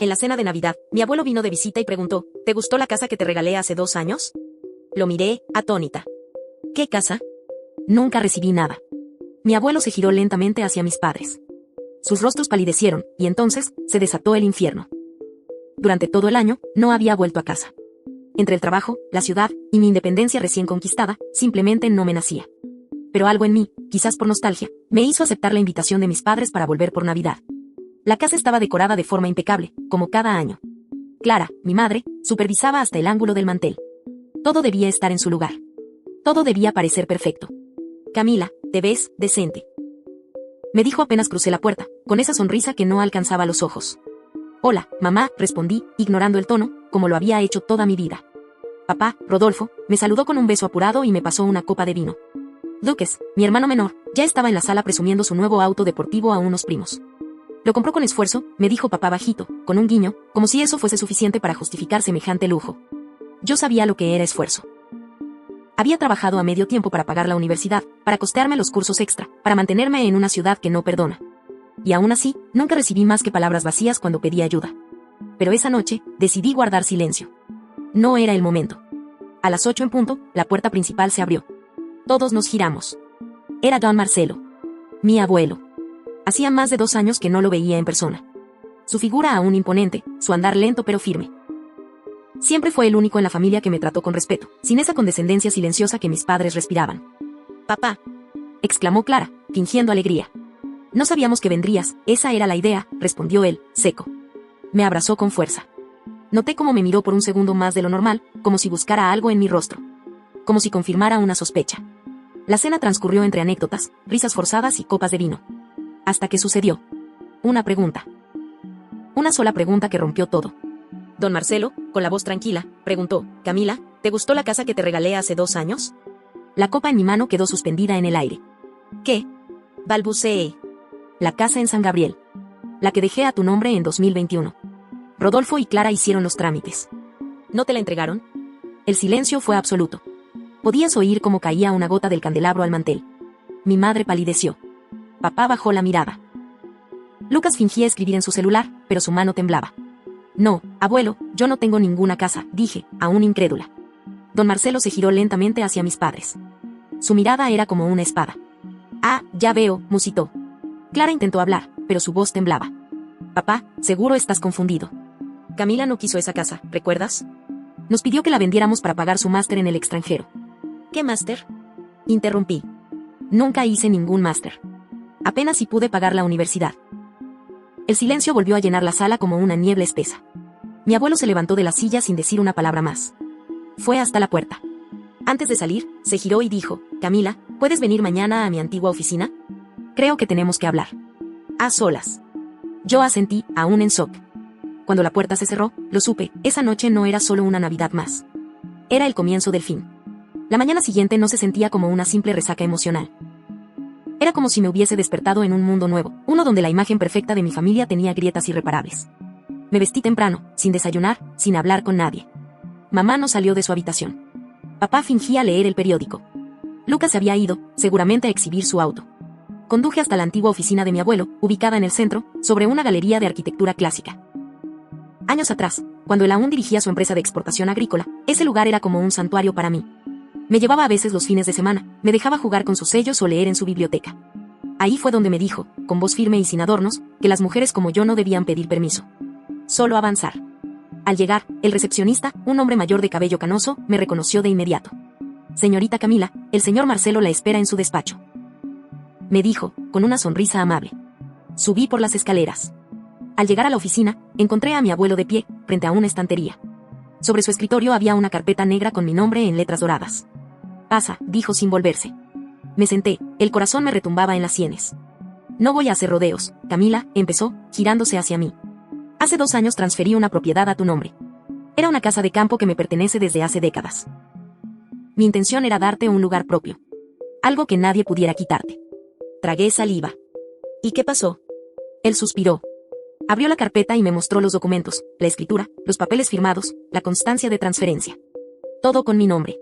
En la cena de Navidad, mi abuelo vino de visita y preguntó, ¿te gustó la casa que te regalé hace 2 años? Lo miré, atónita. ¿Qué casa? Nunca recibí nada. Mi abuelo se giró lentamente hacia mis padres. Sus rostros palidecieron, y entonces, se desató el infierno. Durante todo el año, no había vuelto a casa. Entre el trabajo, la ciudad, y mi independencia recién conquistada, simplemente no me nacía. Pero algo en mí, quizás por nostalgia, me hizo aceptar la invitación de mis padres para volver por Navidad. La casa estaba decorada de forma impecable, como cada año. Clara, mi madre, supervisaba hasta el ángulo del mantel. Todo debía estar en su lugar. Todo debía parecer perfecto. Camila, te ves decente. Me dijo apenas crucé la puerta, con esa sonrisa que no alcanzaba los ojos. Hola, mamá, respondí, ignorando el tono, como lo había hecho toda mi vida. Papá, Rodolfo, me saludó con un beso apurado y me pasó una copa de vino. Lucas, mi hermano menor, ya estaba en la sala presumiendo su nuevo auto deportivo a unos primos. Lo compró con esfuerzo, me dijo papá bajito, con un guiño, como si eso fuese suficiente para justificar semejante lujo. Yo sabía lo que era esfuerzo. Había trabajado a medio tiempo para pagar la universidad, para costearme los cursos extra, para mantenerme en una ciudad que no perdona. Y aún así, nunca recibí más que palabras vacías cuando pedí ayuda. Pero esa noche, decidí guardar silencio. No era el momento. A las 8 en punto, la puerta principal se abrió. Todos nos giramos. Era don Marcelo. Mi abuelo. Hacía más de 2 años que no lo veía en persona. Su figura aún imponente, su andar lento pero firme. Siempre fue el único en la familia que me trató con respeto, sin esa condescendencia silenciosa que mis padres respiraban. «Papá», exclamó Clara, fingiendo alegría. «No sabíamos que vendrías, esa era la idea», respondió él, seco. Me abrazó con fuerza. Noté cómo me miró por un segundo más de lo normal, como si buscara algo en mi rostro. Como si confirmara una sospecha. La cena transcurrió entre anécdotas, risas forzadas y copas de vino. Hasta que sucedió. Una pregunta. Una sola pregunta que rompió todo. Don Marcelo, con la voz tranquila, preguntó, «Camila, ¿te gustó la casa que te regalé hace 2 años?» La copa en mi mano quedó suspendida en el aire. «¿Qué?» balbuceé. «La casa en San Gabriel. La que dejé a tu nombre en 2021. Rodolfo y Clara hicieron los trámites». «¿No te la entregaron?» El silencio fue absoluto. Podías oír cómo caía una gota del candelabro al mantel. Mi madre palideció. Papá bajó la mirada. Lucas fingía escribir en su celular, pero su mano temblaba. «No, abuelo, yo no tengo ninguna casa», dije, aún incrédula. Don Marcelo se giró lentamente hacia mis padres. Su mirada era como una espada. «Ah, ya veo», musitó. Clara intentó hablar, pero su voz temblaba. «Papá, seguro estás confundido. Camila no quiso esa casa, ¿recuerdas? Nos pidió que la vendiéramos para pagar su máster en el extranjero». «¿Qué máster?», interrumpí. «Nunca hice ningún máster. Apenas si pude pagar la universidad». El silencio volvió a llenar la sala como una niebla espesa. Mi abuelo se levantó de la silla sin decir una palabra más. Fue hasta la puerta. Antes de salir, se giró y dijo, «Camila, ¿puedes venir mañana a mi antigua oficina? Creo que tenemos que hablar. A solas». Yo asentí, aún en shock. Cuando la puerta se cerró, lo supe, esa noche no era solo una Navidad más. Era el comienzo del fin. La mañana siguiente no se sentía como una simple resaca emocional. Era como si me hubiese despertado en un mundo nuevo, uno donde la imagen perfecta de mi familia tenía grietas irreparables. Me vestí temprano, sin desayunar, sin hablar con nadie. Mamá no salió de su habitación. Papá fingía leer el periódico. Lucas se había ido, seguramente a exhibir su auto. Conduje hasta la antigua oficina de mi abuelo, ubicada en el centro, sobre una galería de arquitectura clásica. Años atrás, cuando él aún dirigía su empresa de exportación agrícola, ese lugar era como un santuario para mí. Me llevaba a veces los fines de semana, me dejaba jugar con sus sellos o leer en su biblioteca. Ahí fue donde me dijo, con voz firme y sin adornos, que las mujeres como yo no debían pedir permiso. Solo avanzar. Al llegar, el recepcionista, un hombre mayor de cabello canoso, me reconoció de inmediato. «Señorita Camila, el señor Marcelo la espera en su despacho», me dijo, con una sonrisa amable. Subí por las escaleras. Al llegar a la oficina, encontré a mi abuelo de pie, frente a una estantería. Sobre su escritorio había una carpeta negra con mi nombre en letras doradas. «Pasa», dijo sin volverse. Me senté, el corazón me retumbaba en las sienes. «No voy a hacer rodeos», Camila, empezó, girándose hacia mí. «Hace 2 años transferí una propiedad a tu nombre. Era una casa de campo que me pertenece desde hace décadas. Mi intención era darte un lugar propio. Algo que nadie pudiera quitarte». Tragué saliva. «¿Y qué pasó?». Él suspiró. Abrió la carpeta y me mostró los documentos, la escritura, los papeles firmados, la constancia de transferencia. Todo con mi nombre.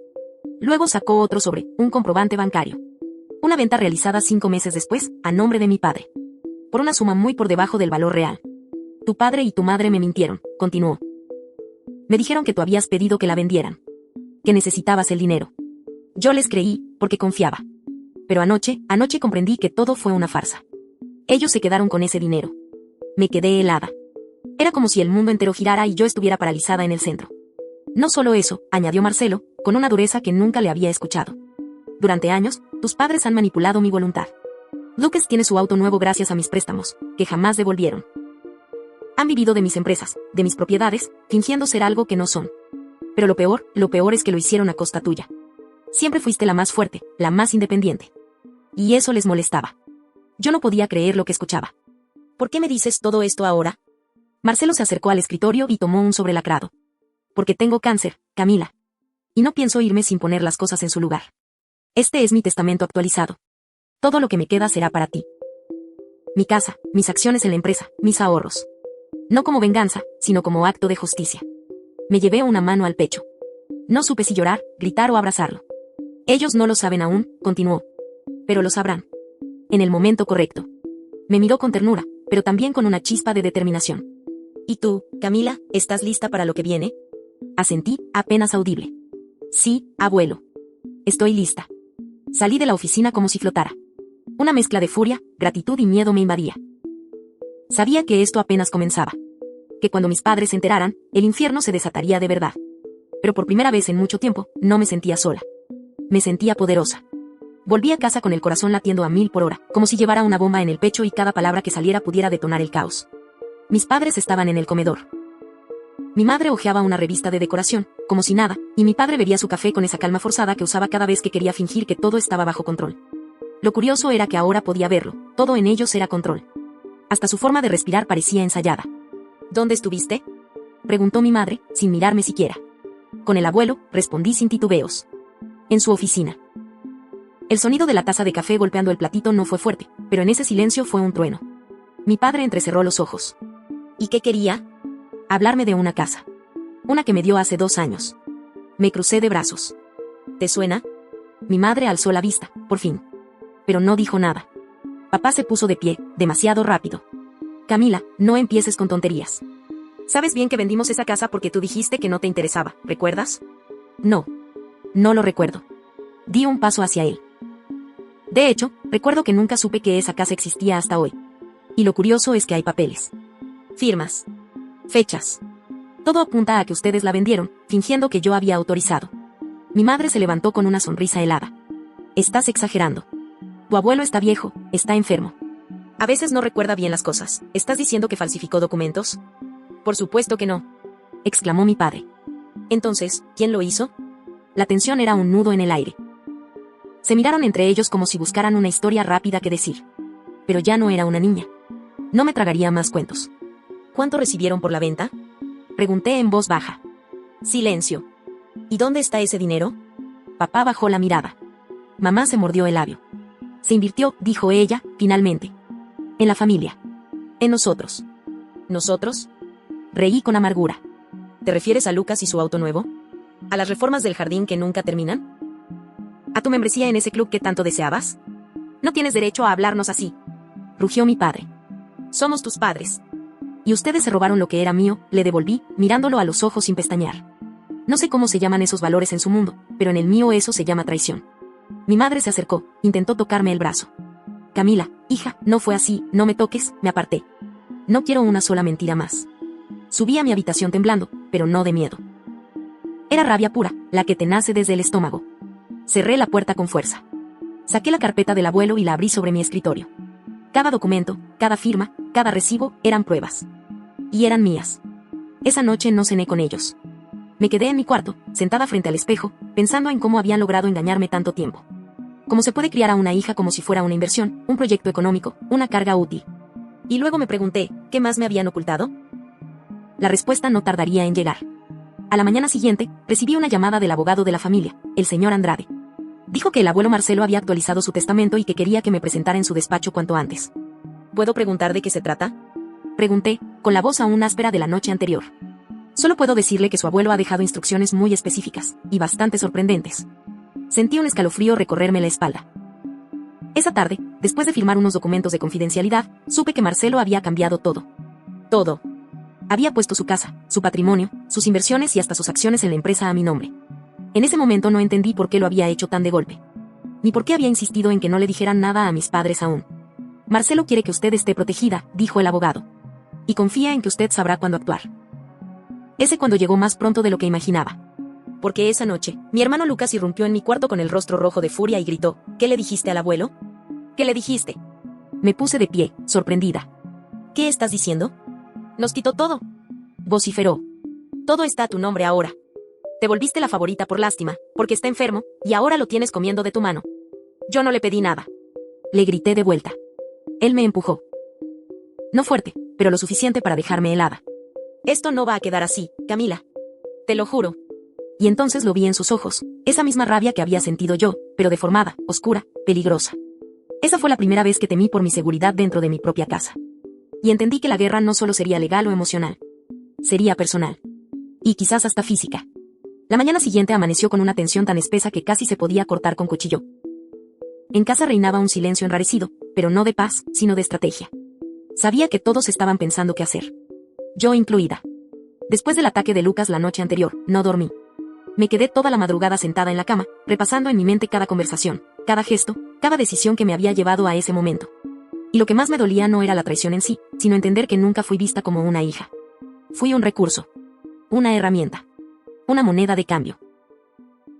Luego sacó otro sobre, un comprobante bancario. Una venta realizada 5 meses después, a nombre de mi padre. Por una suma muy por debajo del valor real. Tu padre y tu madre me mintieron, continuó. Me dijeron que tú habías pedido que la vendieran. Que necesitabas el dinero. Yo les creí, porque confiaba. Pero anoche comprendí que todo fue una farsa. Ellos se quedaron con ese dinero. Me quedé helada. Era como si el mundo entero girara y yo estuviera paralizada en el centro. No solo eso, añadió Marcelo, con una dureza que nunca le había escuchado. Durante años, tus padres han manipulado mi voluntad. Lucas tiene su auto nuevo gracias a mis préstamos, que jamás devolvieron. Han vivido de mis empresas, de mis propiedades, fingiendo ser algo que no son. Pero lo peor es que lo hicieron a costa tuya. Siempre fuiste la más fuerte, la más independiente. Y eso les molestaba. Yo no podía creer lo que escuchaba. ¿Por qué me dices todo esto ahora? Marcelo se acercó al escritorio y tomó un sobre lacrado. Porque tengo cáncer, Camila. Y no pienso irme sin poner las cosas en su lugar. Este es mi testamento actualizado. Todo lo que me queda será para ti. Mi casa, mis acciones en la empresa, mis ahorros. No como venganza, sino como acto de justicia. Me llevé una mano al pecho. No supe si llorar, gritar o abrazarlo. Ellos no lo saben aún, continuó. Pero lo sabrán. En el momento correcto. Me miró con ternura, pero también con una chispa de determinación. ¿Y tú, Camila, estás lista para lo que viene? Asentí, apenas audible. Sí, abuelo. Estoy lista. Salí de la oficina como si flotara. Una mezcla de furia, gratitud y miedo me invadía. Sabía que esto apenas comenzaba. Que cuando mis padres se enteraran, el infierno se desataría de verdad. Pero por primera vez en mucho tiempo, no me sentía sola. Me sentía poderosa. Volví a casa con el corazón latiendo a 1000 por hora, como si llevara una bomba en el pecho y cada palabra que saliera pudiera detonar el caos. Mis padres estaban en el comedor. Mi madre hojeaba una revista de decoración, como si nada, y mi padre bebía su café con esa calma forzada que usaba cada vez que quería fingir que todo estaba bajo control. Lo curioso era que ahora podía verlo, todo en ellos era control. Hasta su forma de respirar parecía ensayada. ¿Dónde estuviste?, preguntó mi madre, sin mirarme siquiera. Con el abuelo, respondí sin titubeos. En su oficina. El sonido de la taza de café golpeando el platito no fue fuerte, pero en ese silencio fue un trueno. Mi padre entrecerró los ojos. ¿Y qué quería? Hablarme de una casa. Una que me dio hace 2 años. Me crucé de brazos. ¿Te suena? Mi madre alzó la vista, por fin. Pero no dijo nada. Papá se puso de pie, demasiado rápido. Camila, no empieces con tonterías. Sabes bien que vendimos esa casa porque tú dijiste que no te interesaba, ¿recuerdas? No. No lo recuerdo. Di un paso hacia él. De hecho, recuerdo que nunca supe que esa casa existía hasta hoy. Y lo curioso es que hay papeles. Firmas. Fechas. Todo apunta a que ustedes la vendieron, fingiendo que yo había autorizado. Mi madre se levantó con una sonrisa helada. Estás exagerando. Tu abuelo está viejo, está enfermo. A veces no recuerda bien las cosas. ¿Estás diciendo que falsificó documentos? Por supuesto que no, exclamó mi padre. Entonces, ¿quién lo hizo? La tensión era un nudo en el aire. Se miraron entre ellos como si buscaran una historia rápida que decir. Pero ya no era una niña. No me tragaría más cuentos. ¿Cuánto recibieron por la venta?, pregunté en voz baja. Silencio. ¿Y dónde está ese dinero? Papá bajó la mirada. Mamá se mordió el labio. Se invirtió, dijo ella, finalmente. En la familia. En nosotros. ¿Nosotros? Reí con amargura. ¿Te refieres a Lucas y su auto nuevo? ¿A las reformas del jardín que nunca terminan? ¿A tu membresía en ese club que tanto deseabas? No tienes derecho a hablarnos así, rugió mi padre. Somos tus padres. Y ustedes se robaron lo que era mío, le devolví, mirándolo a los ojos sin pestañear. No sé cómo se llaman esos valores en su mundo, pero en el mío eso se llama traición. Mi madre se acercó, intentó tocarme el brazo. Camila, hija, no fue así, no me toques, me aparté. No quiero una sola mentira más. Subí a mi habitación temblando, pero no de miedo. Era rabia pura, la que te nace desde el estómago. Cerré la puerta con fuerza. Saqué la carpeta del abuelo y la abrí sobre mi escritorio. Cada documento, cada firma, cada recibo, eran pruebas. Y eran mías. Esa noche no cené con ellos. Me quedé en mi cuarto, sentada frente al espejo, pensando en cómo habían logrado engañarme tanto tiempo. Cómo se puede criar a una hija como si fuera una inversión, un proyecto económico, una carga útil. Y luego me pregunté, ¿qué más me habían ocultado? La respuesta no tardaría en llegar. A la mañana siguiente, recibí una llamada del abogado de la familia, el señor Andrade. Dijo que el abuelo Marcelo había actualizado su testamento y que quería que me presentara en su despacho cuanto antes. ¿Puedo preguntar de qué se trata?, pregunté, con la voz aún áspera de la noche anterior. Solo puedo decirle que su abuelo ha dejado instrucciones muy específicas, y bastante sorprendentes. Sentí un escalofrío recorrerme la espalda. Esa tarde, después de firmar unos documentos de confidencialidad, supe que Marcelo había cambiado todo. Todo. Había puesto su casa, su patrimonio, sus inversiones y hasta sus acciones en la empresa a mi nombre. En ese momento no entendí por qué lo había hecho tan de golpe. Ni por qué había insistido en que no le dijeran nada a mis padres aún. Marcelo quiere que usted esté protegida, dijo el abogado. Y confía en que usted sabrá cuándo actuar. Ese cuando llegó más pronto de lo que imaginaba. Porque esa noche, mi hermano Lucas irrumpió en mi cuarto con el rostro rojo de furia y gritó, ¿qué le dijiste al abuelo? ¿Qué le dijiste? Me puse de pie, sorprendida. ¿Qué estás diciendo? Nos quitó todo. Vociferó. Todo está a tu nombre ahora. Te volviste la favorita por lástima, porque está enfermo, y ahora lo tienes comiendo de tu mano. Yo no le pedí nada. Le grité de vuelta. Él me empujó. No fuerte, pero lo suficiente para dejarme helada. Esto no va a quedar así, Camila. Te lo juro. Y entonces lo vi en sus ojos, esa misma rabia que había sentido yo, pero deformada, oscura, peligrosa. Esa fue la primera vez que temí por mi seguridad dentro de mi propia casa. Y entendí que la guerra no solo sería legal o emocional. Sería personal. Y quizás hasta física. La mañana siguiente amaneció con una tensión tan espesa que casi se podía cortar con cuchillo. En casa reinaba un silencio enrarecido, pero no de paz, sino de estrategia. Sabía que todos estaban pensando qué hacer. Yo incluida. Después del ataque de Lucas la noche anterior, no dormí. Me quedé toda la madrugada sentada en la cama, repasando en mi mente cada conversación, cada gesto, cada decisión que me había llevado a ese momento. Y lo que más me dolía no era la traición en sí, sino entender que nunca fui vista como una hija. Fui un recurso. Una herramienta. Una moneda de cambio.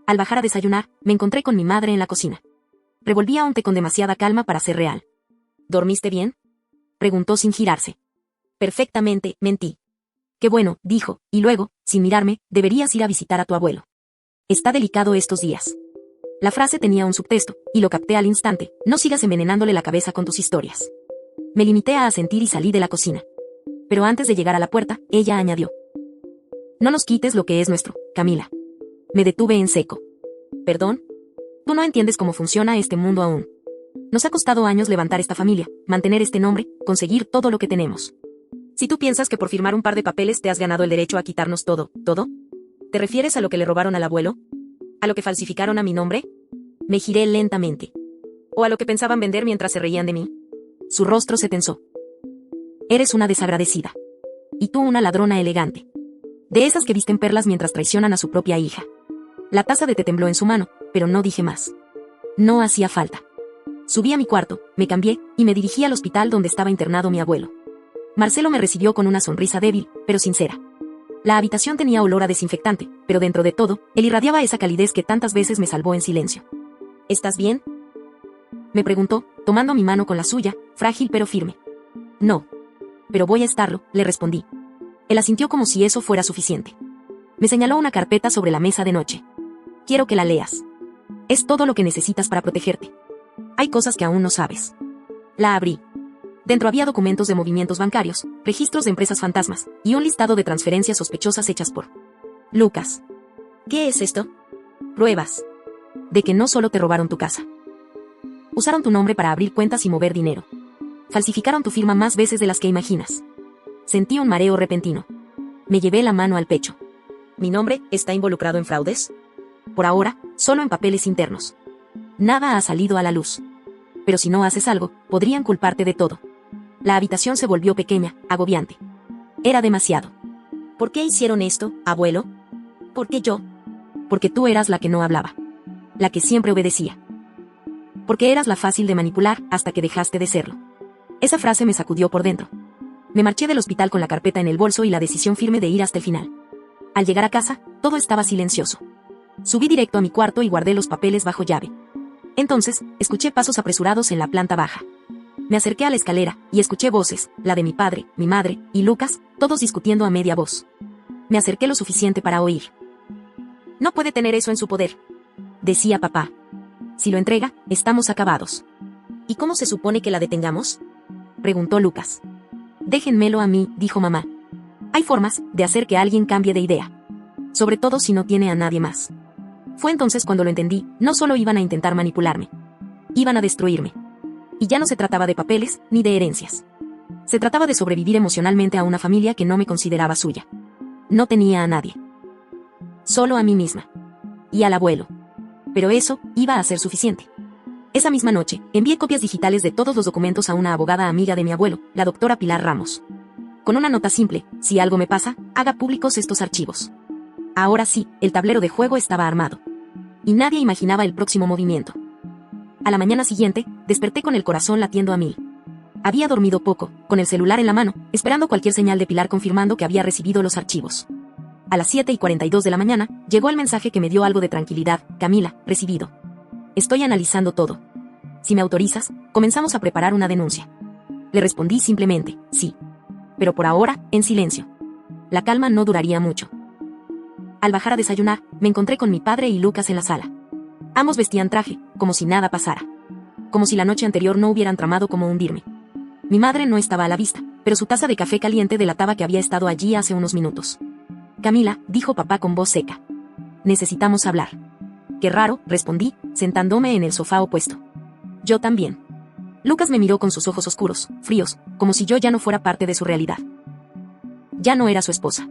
Al bajar a desayunar, me encontré con mi madre en la cocina. Revolvía un té con demasiada calma para ser real. ¿Dormiste bien?, preguntó sin girarse. Perfectamente, mentí. Qué bueno, dijo, y luego, sin mirarme, deberías ir a visitar a tu abuelo. Está delicado estos días. La frase tenía un subtexto, y lo capté al instante, no sigas envenenándole la cabeza con tus historias. Me limité a asentir y salí de la cocina. Pero antes de llegar a la puerta, ella añadió. No nos quites lo que es nuestro, Camila. Me detuve en seco. ¿Perdón? Tú no entiendes cómo funciona este mundo aún. Nos ha costado años levantar esta familia, mantener este nombre, conseguir todo lo que tenemos. Si tú piensas que por firmar un par de papeles te has ganado el derecho a quitarnos todo, ¿todo? ¿Te refieres a lo que le robaron al abuelo? ¿A lo que falsificaron a mi nombre? Me giré lentamente. ¿O a lo que pensaban vender mientras se reían de mí? Su rostro se tensó. Eres una desagradecida. Y tú una ladrona elegante. De esas que visten perlas mientras traicionan a su propia hija. La taza de té tembló en su mano, pero no dije más. No hacía falta. Subí a mi cuarto, me cambié, y me dirigí al hospital donde estaba internado mi abuelo. Marcelo me recibió con una sonrisa débil, pero sincera. La habitación tenía olor a desinfectante, pero dentro de todo, él irradiaba esa calidez que tantas veces me salvó en silencio. ¿Estás bien?, me preguntó, tomando mi mano con la suya, frágil pero firme. No. Pero voy a estarlo, le respondí. Él asintió como si eso fuera suficiente. Me señaló una carpeta sobre la mesa de noche. Quiero que la leas. Es todo lo que necesitas para protegerte. Hay cosas que aún no sabes. La abrí. Dentro había documentos de movimientos bancarios, registros de empresas fantasmas, y un listado de transferencias sospechosas hechas por Lucas. ¿Qué es esto? Pruebas. De que no solo te robaron tu casa. Usaron tu nombre para abrir cuentas y mover dinero. Falsificaron tu firma más veces de las que imaginas. Sentí un mareo repentino. Me llevé la mano al pecho. ¿Mi nombre está involucrado en fraudes? Por ahora, solo en papeles internos. Nada ha salido a la luz. Pero si no haces algo, podrían culparte de todo. La habitación se volvió pequeña, agobiante. Era demasiado. ¿Por qué hicieron esto, abuelo? ¿Por qué yo? Porque tú eras la que no hablaba. La que siempre obedecía. Porque eras la fácil de manipular hasta que dejaste de serlo. Esa frase me sacudió por dentro. Me marché del hospital con la carpeta en el bolso y la decisión firme de ir hasta el final. Al llegar a casa, todo estaba silencioso. Subí directo a mi cuarto y guardé los papeles bajo llave. Entonces, escuché pasos apresurados en la planta baja. Me acerqué a la escalera, y escuché voces, la de mi padre, mi madre, y Lucas, todos discutiendo a media voz. Me acerqué lo suficiente para oír. No puede tener eso en su poder, decía papá. Si lo entrega, estamos acabados. ¿Y cómo se supone que la detengamos?, preguntó Lucas. Déjenmelo a mí, dijo mamá. Hay formas de hacer que alguien cambie de idea. Sobre todo si no tiene a nadie más. Fue entonces cuando lo entendí, no solo iban a intentar manipularme. Iban a destruirme. Y ya no se trataba de papeles, ni de herencias. Se trataba de sobrevivir emocionalmente a una familia que no me consideraba suya. No tenía a nadie. Solo a mí misma. Y al abuelo. Pero eso iba a ser suficiente. Esa misma noche, envié copias digitales de todos los documentos a una abogada amiga de mi abuelo, la doctora Pilar Ramos. con una nota simple: si algo me pasa, haga públicos estos archivos. Ahora sí, el tablero de juego estaba armado. Y nadie imaginaba el próximo movimiento. A la mañana siguiente, desperté con el corazón latiendo a 1000. Había dormido poco, con el celular en la mano, esperando cualquier señal de Pilar confirmando que había recibido los archivos. A las 7:42 de la mañana, llegó el mensaje que me dio algo de tranquilidad: Camila, recibido. Estoy analizando todo. Si me autorizas, comenzamos a preparar una denuncia. Le respondí simplemente: sí. Pero por ahora, en silencio. La calma no duraría mucho. Al bajar a desayunar, me encontré con mi padre y Lucas en la sala. Ambos vestían traje, como si nada pasara. Como si la noche anterior no hubieran tramado cómo hundirme. Mi madre no estaba a la vista, pero su taza de café caliente delataba que había estado allí hace unos minutos. Camila, dijo papá con voz seca. Necesitamos hablar. Qué raro, respondí, sentándome en el sofá opuesto. Yo también. Lucas me miró con sus ojos oscuros, fríos, como si yo ya no fuera parte de su realidad. Ya no era su esposa.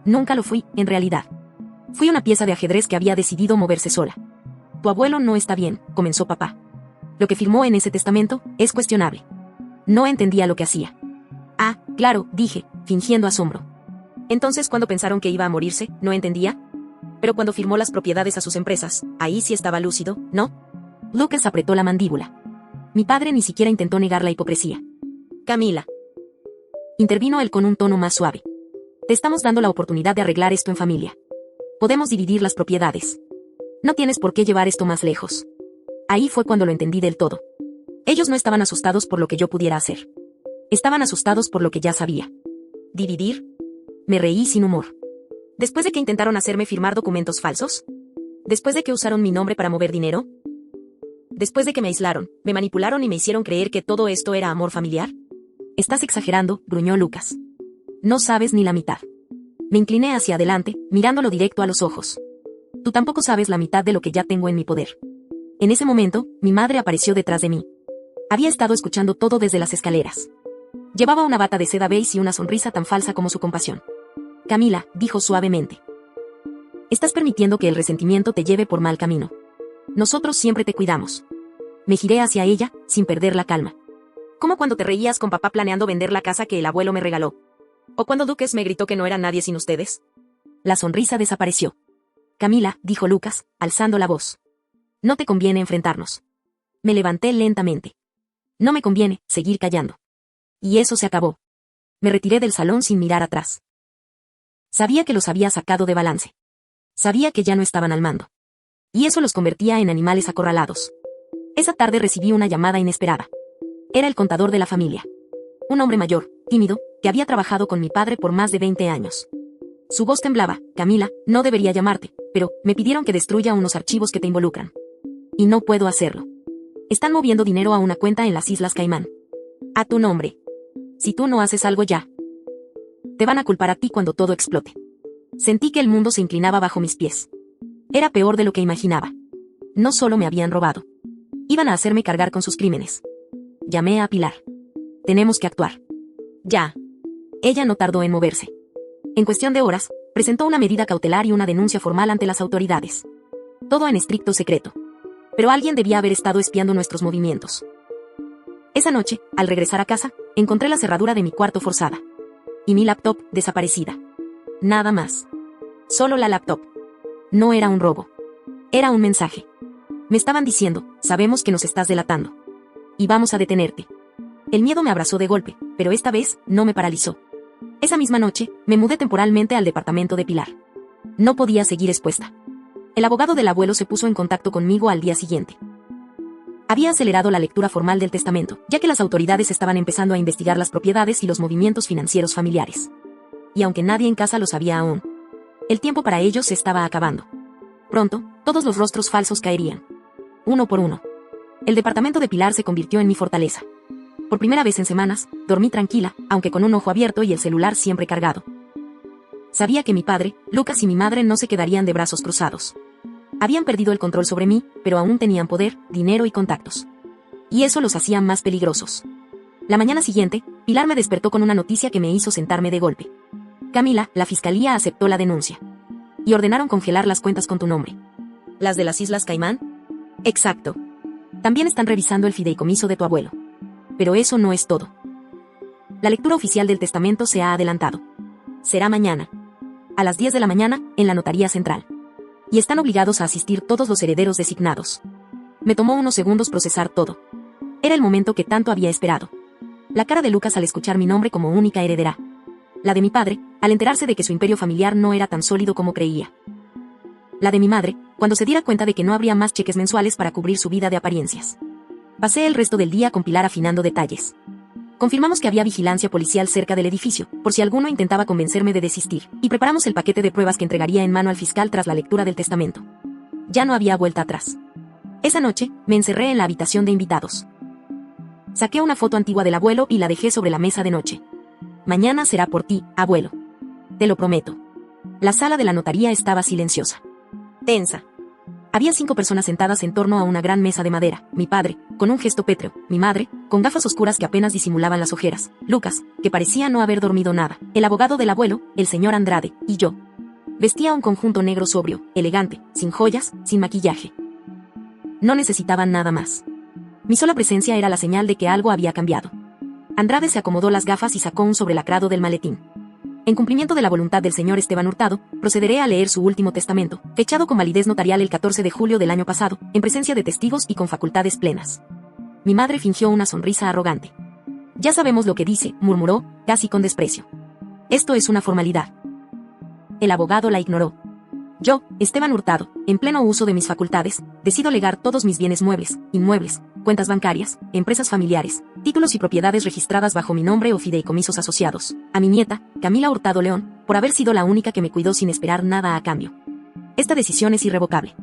Nunca lo fui, en realidad. Fui una pieza de ajedrez que había decidido moverse sola. Tu abuelo no está bien, comenzó papá. Lo que firmó en ese testamento es cuestionable. No entendía lo que hacía. Ah, claro, dije, fingiendo asombro. Entonces, cuando pensaron que iba a morirse, ¿no entendía? Pero cuando firmó las propiedades a sus empresas, ahí sí estaba lúcido, ¿no? Lucas apretó la mandíbula. Mi padre ni siquiera intentó negar la hipocresía. Camila. Intervino él con un tono más suave. Te estamos dando la oportunidad de arreglar esto en familia. Podemos dividir las propiedades. No tienes por qué llevar esto más lejos. Ahí fue cuando lo entendí del todo. Ellos no estaban asustados por lo que yo pudiera hacer. Estaban asustados por lo que ya sabía. ¿Dividir? Me reí sin humor. ¿Después de que intentaron hacerme firmar documentos falsos? ¿Después de que usaron mi nombre para mover dinero? ¿Después de que me aislaron, me manipularon y me hicieron creer que todo esto era amor familiar? Estás exagerando, gruñó Lucas. No sabes ni la mitad. Me incliné hacia adelante, mirándolo directo a los ojos. Tú tampoco sabes la mitad de lo que ya tengo en mi poder. En ese momento, mi madre apareció detrás de mí. Había estado escuchando todo desde las escaleras. Llevaba una bata de seda beige y una sonrisa tan falsa como su compasión. Camila, dijo suavemente. Estás permitiendo que el resentimiento te lleve por mal camino. Nosotros siempre te cuidamos. Me giré hacia ella, sin perder la calma. Como cuando te reías con papá planeando vender la casa que el abuelo me regaló. O cuando Lucas me gritó que no era nadie sin ustedes. La sonrisa desapareció. Camila, dijo Lucas, alzando la voz. No te conviene enfrentarnos. Me levanté lentamente. No me conviene seguir callando. Y eso se acabó. Me retiré del salón sin mirar atrás. Sabía que los había sacado de balance. Sabía que ya no estaban al mando. Y eso los convertía en animales acorralados. Esa tarde recibí una llamada inesperada. Era el contador de la familia. Un hombre mayor, tímido, que había trabajado con mi padre por más de 20 años. Su voz temblaba. Camila, no debería llamarte, pero me pidieron que destruya unos archivos que te involucran. Y no puedo hacerlo. Están moviendo dinero a una cuenta en las Islas Caimán. A tu nombre. Si tú no haces algo ya, te van a culpar a ti cuando todo explote. Sentí que el mundo se inclinaba bajo mis pies. Era peor de lo que imaginaba. No solo me habían robado. Iban a hacerme cargar con sus crímenes. Llamé a Pilar. Tenemos que actuar. Ya. Ella no tardó en moverse. En cuestión de horas, presentó una medida cautelar y una denuncia formal ante las autoridades. Todo en estricto secreto. Pero alguien debía haber estado espiando nuestros movimientos. Esa noche, al regresar a casa, encontré la cerradura de mi cuarto forzada. Y mi laptop desaparecida. Nada más. Solo la laptop. No era un robo. Era un mensaje. Me estaban diciendo: sabemos que nos estás delatando. Y vamos a detenerte. El miedo me abrazó de golpe, pero esta vez no me paralizó. Esa misma noche, me mudé temporalmente al departamento de Pilar. No podía seguir expuesta. El abogado del abuelo se puso en contacto conmigo al día siguiente. Había acelerado la lectura formal del testamento, ya que las autoridades estaban empezando a investigar las propiedades y los movimientos financieros familiares. Y aunque nadie en casa lo sabía aún, el tiempo para ellos se estaba acabando. Pronto, todos los rostros falsos caerían. Uno por uno. El departamento de Pilar se convirtió en mi fortaleza. Por primera vez en semanas, dormí tranquila, aunque con un ojo abierto y el celular siempre cargado. Sabía que mi padre, Lucas y mi madre no se quedarían de brazos cruzados. Habían perdido el control sobre mí, pero aún tenían poder, dinero y contactos. Y eso los hacía más peligrosos. La mañana siguiente, Pilar me despertó con una noticia que me hizo sentarme de golpe. Camila, la fiscalía aceptó la denuncia. Y ordenaron congelar las cuentas con tu nombre. ¿Las de las Islas Caimán? Exacto. También están revisando el fideicomiso de tu abuelo. Pero eso no es todo. La lectura oficial del testamento se ha adelantado. Será mañana. A las 10 de la mañana, en la Notaría Central. Y están obligados a asistir todos los herederos designados. Me tomó unos segundos procesar todo. Era el momento que tanto había esperado. La cara de Lucas al escuchar mi nombre como única heredera. La de mi padre, al enterarse de que su imperio familiar no era tan sólido como creía. La de mi madre, cuando se diera cuenta de que no habría más cheques mensuales para cubrir su vida de apariencias. Pasé el resto del día con Pilar afinando detalles. Confirmamos que había vigilancia policial cerca del edificio, por si alguno intentaba convencerme de desistir, y preparamos el paquete de pruebas que entregaría en mano al fiscal tras la lectura del testamento. Ya no había vuelta atrás. Esa noche, me encerré en la habitación de invitados. Saqué una foto antigua del abuelo y la dejé sobre la mesa de noche. Mañana será por ti, abuelo. Te lo prometo. La sala de la notaría estaba silenciosa. Tensa. Había 5 personas sentadas en torno a una gran mesa de madera, mi padre, con un gesto pétreo, mi madre, con gafas oscuras que apenas disimulaban las ojeras, Lucas, que parecía no haber dormido nada, el abogado del abuelo, el señor Andrade, y yo. Vestía un conjunto negro sobrio, elegante, sin joyas, sin maquillaje. No necesitaban nada más. Mi sola presencia era la señal de que algo había cambiado. Andrade se acomodó las gafas y sacó un sobrelacrado del maletín. En cumplimiento de la voluntad del señor Esteban Hurtado, procederé a leer su último testamento, fechado con validez notarial el 14 de julio del año pasado, en presencia de testigos y con facultades plenas. Mi madre fingió una sonrisa arrogante. Ya sabemos lo que dice, murmuró, casi con desprecio. Esto es una formalidad. El abogado la ignoró. Yo, Esteban Hurtado, en pleno uso de mis facultades, decido legar todos mis bienes muebles, inmuebles, cuentas bancarias, empresas familiares, títulos y propiedades registradas bajo mi nombre o fideicomisos asociados, a mi nieta, Camila Hurtado León, por haber sido la única que me cuidó sin esperar nada a cambio. Esta decisión es irrevocable.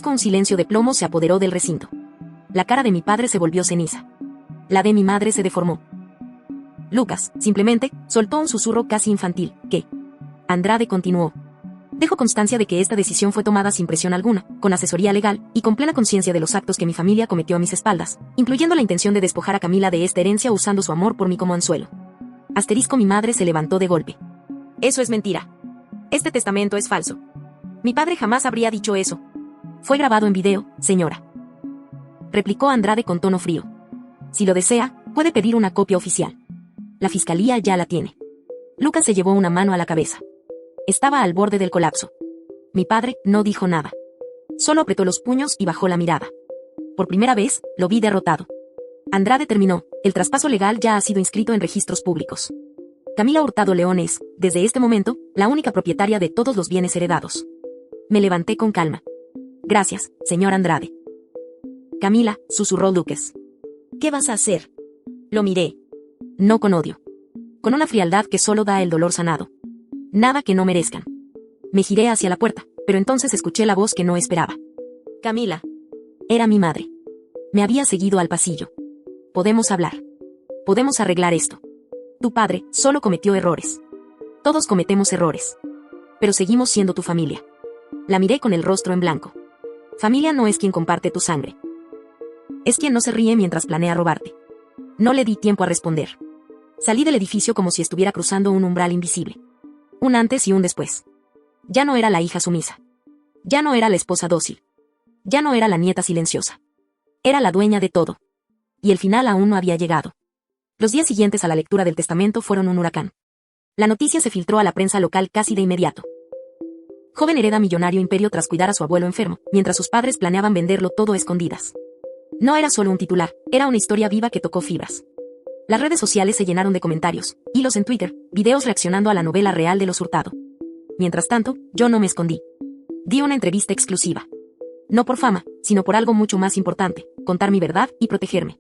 Un silencio de plomo se apoderó del recinto. La cara de mi padre se volvió ceniza. La de mi madre se deformó. Lucas, simplemente, soltó un susurro casi infantil, que... Andrade continuó. Dejo constancia de que esta decisión fue tomada sin presión alguna, con asesoría legal, y con plena conciencia de los actos que mi familia cometió a mis espaldas, incluyendo la intención de despojar a Camila de esta herencia usando su amor por mí como anzuelo. Mi madre se levantó de golpe. Eso es mentira. Este testamento es falso. Mi padre jamás habría dicho eso. Fue grabado en video, señora. Replicó Andrade con tono frío. Si lo desea, puede pedir una copia oficial. La fiscalía ya la tiene. Lucas se llevó una mano a la cabeza. Estaba al borde del colapso. Mi padre no dijo nada. Solo apretó los puños y bajó la mirada. Por primera vez, lo vi derrotado. Andrade terminó, el traspaso legal ya ha sido inscrito en registros públicos. Camila Hurtado León es, desde este momento, la única propietaria de todos los bienes heredados. Me levanté con calma. Gracias, señor Andrade. Camila, susurró Lucas. ¿Qué vas a hacer? Lo miré. No con odio. Con una frialdad que solo da el dolor sanado. Nada que no merezcan. Me giré hacia la puerta, pero entonces escuché la voz que no esperaba. Camila. Era mi madre. Me había seguido al pasillo. Podemos hablar. Podemos arreglar esto. Tu padre solo cometió errores. Todos cometemos errores. Pero seguimos siendo tu familia. La miré con el rostro en blanco. Familia no es quien comparte tu sangre. Es quien no se ríe mientras planea robarte. No le di tiempo a responder. Salí del edificio como si estuviera cruzando un umbral invisible. Un antes y un después. Ya no era la hija sumisa. Ya no era la esposa dócil. Ya no era la nieta silenciosa. Era la dueña de todo. Y el final aún no había llegado. Los días siguientes a la lectura del testamento fueron un huracán. La noticia se filtró a la prensa local casi de inmediato. Joven hereda millonario imperio tras cuidar a su abuelo enfermo, mientras sus padres planeaban venderlo todo a escondidas. No era solo un titular, era una historia viva que tocó fibras. Las redes sociales se llenaron de comentarios, hilos en Twitter, videos reaccionando a la novela real de los Hurtado. Mientras tanto, yo no me escondí. Di una entrevista exclusiva. No por fama, sino por algo mucho más importante, contar mi verdad y protegerme.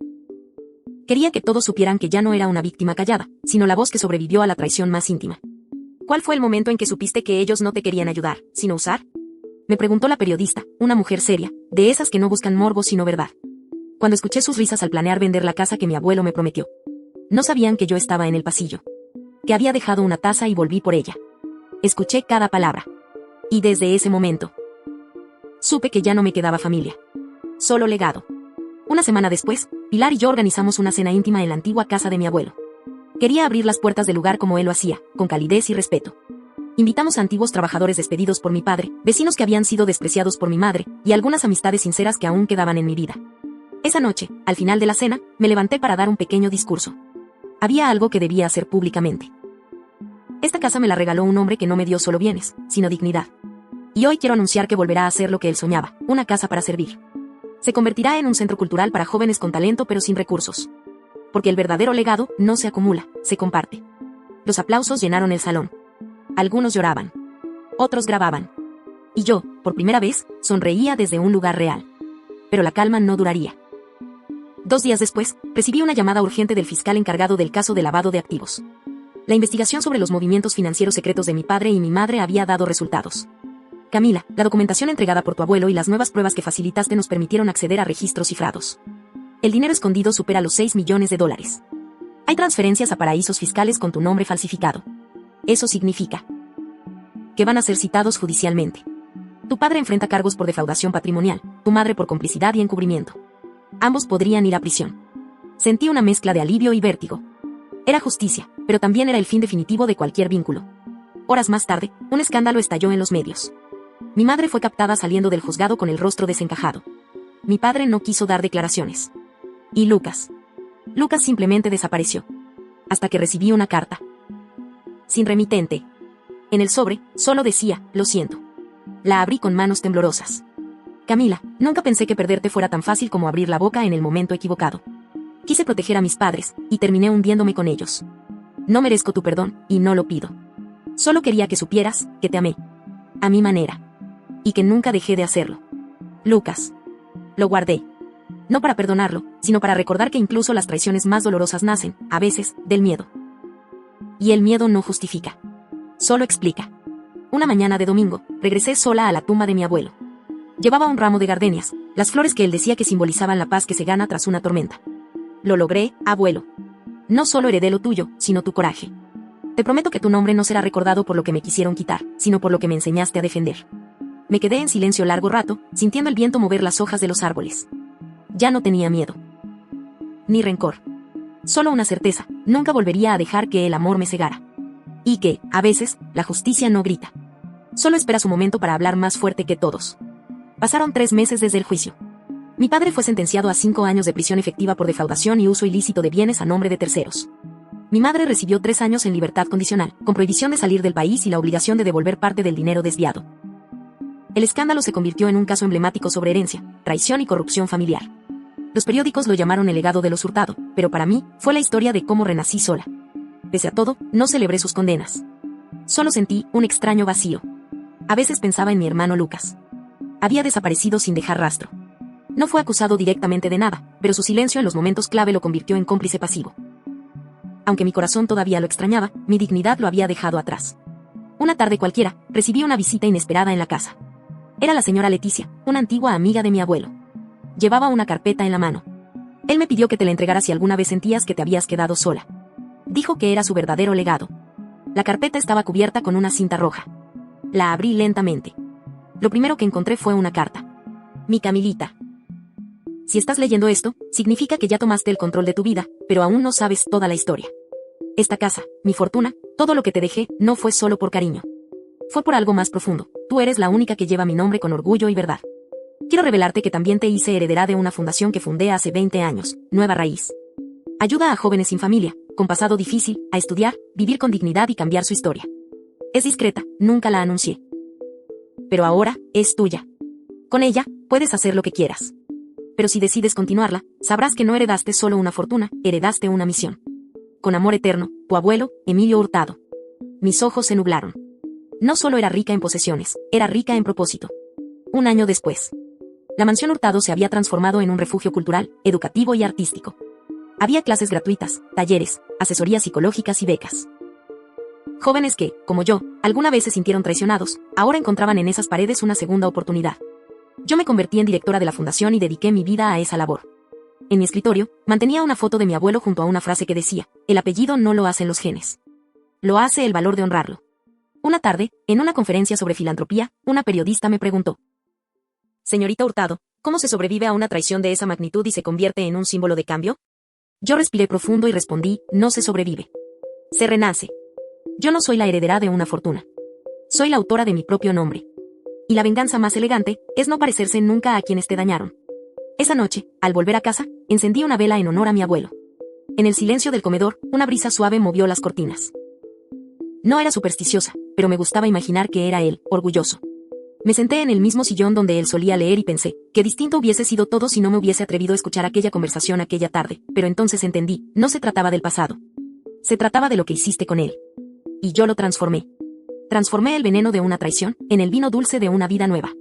Quería que todos supieran que ya no era una víctima callada, sino la voz que sobrevivió a la traición más íntima. ¿Cuál fue el momento en que supiste que ellos no te querían ayudar, sino usar? Me preguntó la periodista, una mujer seria, de esas que no buscan morbo sino verdad. Cuando escuché sus risas al planear vender la casa que mi abuelo me prometió. No sabían que yo estaba en el pasillo. Que había dejado una taza y volví por ella. Escuché cada palabra. Y desde ese momento, supe que ya no me quedaba familia. Solo legado. Una semana después, Pilar y yo organizamos una cena íntima en la antigua casa de mi abuelo. Quería abrir las puertas del lugar como él lo hacía, con calidez y respeto. Invitamos a antiguos trabajadores despedidos por mi padre, vecinos que habían sido despreciados por mi madre, y algunas amistades sinceras que aún quedaban en mi vida. Esa noche, al final de la cena, me levanté para dar un pequeño discurso. Había algo que debía hacer públicamente. Esta casa me la regaló un hombre que no me dio solo bienes, sino dignidad. Y hoy quiero anunciar que volverá a hacer lo que él soñaba, una casa para servir. Se convertirá en un centro cultural para jóvenes con talento pero sin recursos. Porque el verdadero legado no se acumula, se comparte. Los aplausos llenaron el salón. Algunos lloraban. Otros grababan. Y yo, por primera vez, sonreía desde un lugar real. Pero la calma no duraría. 2 días después, recibí una llamada urgente del fiscal encargado del caso de lavado de activos. La investigación sobre los movimientos financieros secretos de mi padre y mi madre había dado resultados. Camila, la documentación entregada por tu abuelo y las nuevas pruebas que facilitaste nos permitieron acceder a registros cifrados. El dinero escondido supera los $6 millones. Hay transferencias a paraísos fiscales con tu nombre falsificado. Eso significa que van a ser citados judicialmente. Tu padre enfrenta cargos por defraudación patrimonial, tu madre por complicidad y encubrimiento. Ambos podrían ir a prisión. Sentí una mezcla de alivio y vértigo. Era justicia, pero también era el fin definitivo de cualquier vínculo. Horas más tarde, un escándalo estalló en los medios. Mi madre fue captada saliendo del juzgado con el rostro desencajado. Mi padre no quiso dar declaraciones. ¿Y Lucas? Lucas simplemente desapareció. Hasta que recibí una carta. Sin remitente. En el sobre, solo decía, lo siento. La abrí con manos temblorosas. Camila, nunca pensé que perderte fuera tan fácil como abrir la boca en el momento equivocado. Quise proteger a mis padres, y terminé hundiéndome con ellos. No merezco tu perdón, y no lo pido. Solo quería que supieras, que te amé. A mi manera. Y que nunca dejé de hacerlo. Lucas. Lo guardé. No para perdonarlo, sino para recordar que incluso las traiciones más dolorosas nacen, a veces, del miedo. Y el miedo no justifica. Solo explica. Una mañana de domingo, regresé sola a la tumba de mi abuelo. Llevaba un ramo de gardenias, las flores que él decía que simbolizaban la paz que se gana tras una tormenta. Lo logré, abuelo. No solo heredé lo tuyo, sino tu coraje. Te prometo que tu nombre no será recordado por lo que me quisieron quitar, sino por lo que me enseñaste a defender. Me quedé en silencio largo rato, sintiendo el viento mover las hojas de los árboles. Ya no tenía miedo. Ni rencor. Solo una certeza, nunca volvería a dejar que el amor me cegara. Y que, a veces, la justicia no grita. Solo espera su momento para hablar más fuerte que todos. Pasaron 3 meses desde el juicio. Mi padre fue sentenciado a 5 años de prisión efectiva por defraudación y uso ilícito de bienes a nombre de terceros. Mi madre recibió 3 años en libertad condicional, con prohibición de salir del país y la obligación de devolver parte del dinero desviado. El escándalo se convirtió en un caso emblemático sobre herencia, traición y corrupción familiar. Los periódicos lo llamaron el legado de los Hurtado, pero para mí, fue la historia de cómo renací sola. Pese a todo, no celebré sus condenas. Solo sentí un extraño vacío. A veces pensaba en mi hermano Lucas. Había desaparecido sin dejar rastro. No fue acusado directamente de nada, pero su silencio en los momentos clave lo convirtió en cómplice pasivo. Aunque mi corazón todavía lo extrañaba, mi dignidad lo había dejado atrás. Una tarde cualquiera, recibí una visita inesperada en la casa. Era la señora Leticia, una antigua amiga de mi abuelo. Llevaba una carpeta en la mano. Él me pidió que te la entregara si alguna vez sentías que te habías quedado sola. Dijo que era su verdadero legado. La carpeta estaba cubierta con una cinta roja. La abrí lentamente. Lo primero que encontré fue una carta. Mi Camilita. Si estás leyendo esto, significa que ya tomaste el control de tu vida, pero aún no sabes toda la historia. Esta casa, mi fortuna, todo lo que te dejé, no fue solo por cariño. Fue por algo más profundo. Tú eres la única que lleva mi nombre con orgullo y verdad. Quiero revelarte que también te hice heredera de una fundación que fundé hace 20 años, Nueva Raíz. Ayuda a jóvenes sin familia, con pasado difícil, a estudiar, vivir con dignidad y cambiar su historia. Es discreta, nunca la anuncié. Pero ahora, es tuya. Con ella, puedes hacer lo que quieras. Pero si decides continuarla, sabrás que no heredaste solo una fortuna, heredaste una misión. Con amor eterno, tu abuelo, Emilio Hurtado. Mis ojos se nublaron. No solo era rica en posesiones, era rica en propósito. 1 año después. La mansión Hurtado se había transformado en un refugio cultural, educativo y artístico. Había clases gratuitas, talleres, asesorías psicológicas y becas. Jóvenes que, como yo, alguna vez se sintieron traicionados, ahora encontraban en esas paredes una segunda oportunidad. Yo me convertí en directora de la fundación y dediqué mi vida a esa labor. En mi escritorio, mantenía una foto de mi abuelo junto a una frase que decía, el apellido no lo hacen los genes. Lo hace el valor de honrarlo. Una tarde, en una conferencia sobre filantropía, una periodista me preguntó. Señorita Hurtado, ¿cómo se sobrevive a una traición de esa magnitud y se convierte en un símbolo de cambio? Yo respiré profundo y respondí, no se sobrevive. Se renace. Yo no soy la heredera de una fortuna. Soy la autora de mi propio nombre. Y la venganza más elegante es no parecerse nunca a quienes te dañaron. Esa noche, al volver a casa, encendí una vela en honor a mi abuelo. En el silencio del comedor, una brisa suave movió las cortinas. No era supersticiosa, pero me gustaba imaginar que era él, orgulloso. Me senté en el mismo sillón donde él solía leer y pensé, qué distinto hubiese sido todo si no me hubiese atrevido a escuchar aquella conversación aquella tarde, pero entonces entendí, no se trataba del pasado. Se trataba de lo que hiciste con él. Y yo lo transformé. Transformé el veneno de una traición en el vino dulce de una vida nueva.